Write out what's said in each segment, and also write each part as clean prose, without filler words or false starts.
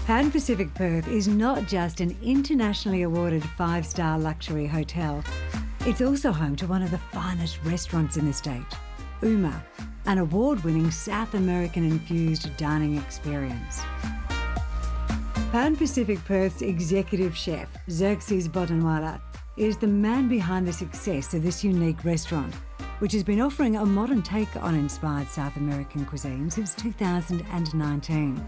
Pan Pacific Perth is not just an internationally awarded 5-star luxury hotel. It's also home to one of the finest restaurants in the state, Uma, an award-winning South American-infused dining experience. Pan Pacific Perth's executive chef, Xerxes Bodhanwala, is the man behind the success of this unique restaurant, which has been offering a modern take on inspired South American cuisine since 2019.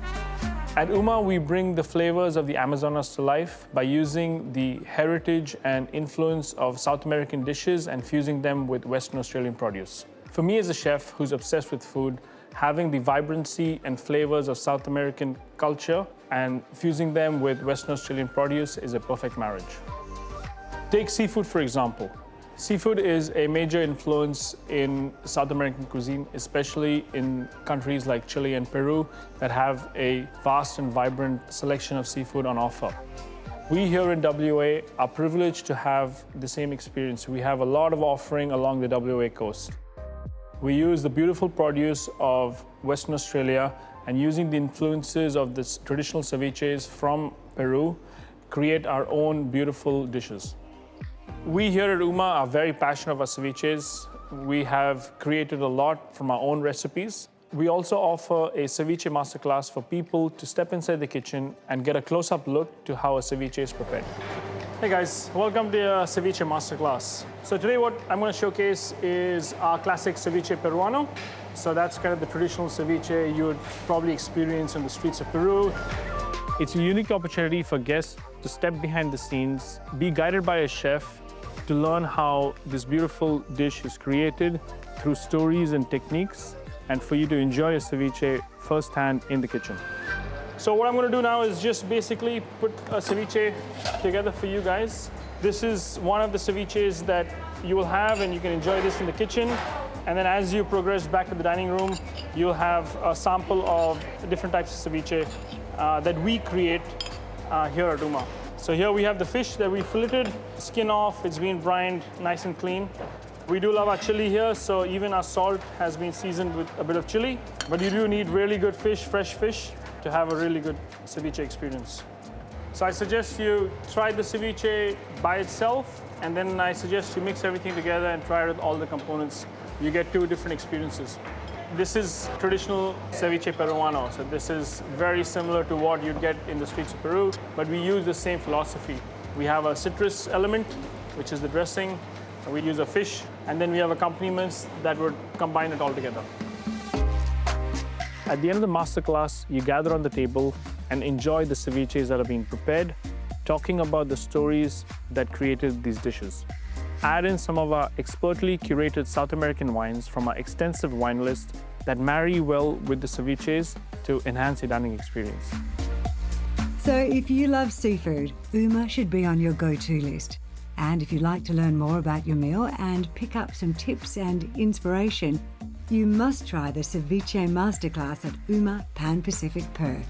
At Uma, we bring the flavors of the Amazonas to life by using the heritage and influence of South American dishes and fusing them with Western Australian produce. For me as a chef who's obsessed with food, having the vibrancy and flavors of South American culture and fusing them with Western Australian produce is a perfect marriage. Take seafood, for example. Seafood is a major influence in South American cuisine, especially in countries like Chile and Peru that have a vast and vibrant selection of seafood on offer. We here in WA are privileged to have the same experience. We have a lot of offering along the WA coast. We use the beautiful produce of Western Australia and using the influences of the traditional ceviches from Peru, create our own beautiful dishes. We here at Uma are very passionate about ceviches. We have created a lot from our own recipes. We also offer a Ceviche Masterclass for people to step inside the kitchen and get a close-up look to how a ceviche is prepared. Hey guys, welcome to Ceviche Masterclass. So today what I'm going to showcase is our classic ceviche peruano. So that's kind of the traditional ceviche you would probably experience on the streets of Peru. It's a unique opportunity for guests to step behind the scenes, be guided by a chef, to learn how this beautiful dish is created through stories and techniques, and for you to enjoy a ceviche firsthand in the kitchen. So what I'm going to do now is just basically put a ceviche together for you guys. This is one of the ceviches that you will have, and you can enjoy this in the kitchen. And then as you progress back to the dining room, you'll have a sample of different types of ceviche that we create here at Uma. So here we have the fish that we filleted, skin off, it's been brined nice and clean. We do love our chili here, so even our salt has been seasoned with a bit of chili. But you do need really good fish, fresh fish, to have a really good ceviche experience. So I suggest you try the ceviche by itself, and then I suggest you mix everything together and try it with all the components. You get two different experiences. This is traditional ceviche peruano, so this is very similar to what you'd get in the streets of Peru, but we use the same philosophy. We have a citrus element, which is the dressing. We use a fish, and then we have accompaniments that would combine it all together. At the end of the masterclass, you gather on the table and enjoy the ceviches that are being prepared, talking about the stories that created these dishes. Add in some of our expertly curated South American wines from our extensive wine list that marry well with the ceviches to enhance your dining experience. So if you love seafood, Uma should be on your go-to list. And if you'd like to learn more about your meal and pick up some tips and inspiration, you must try the Ceviche Masterclass at Uma Pan Pacific Perth.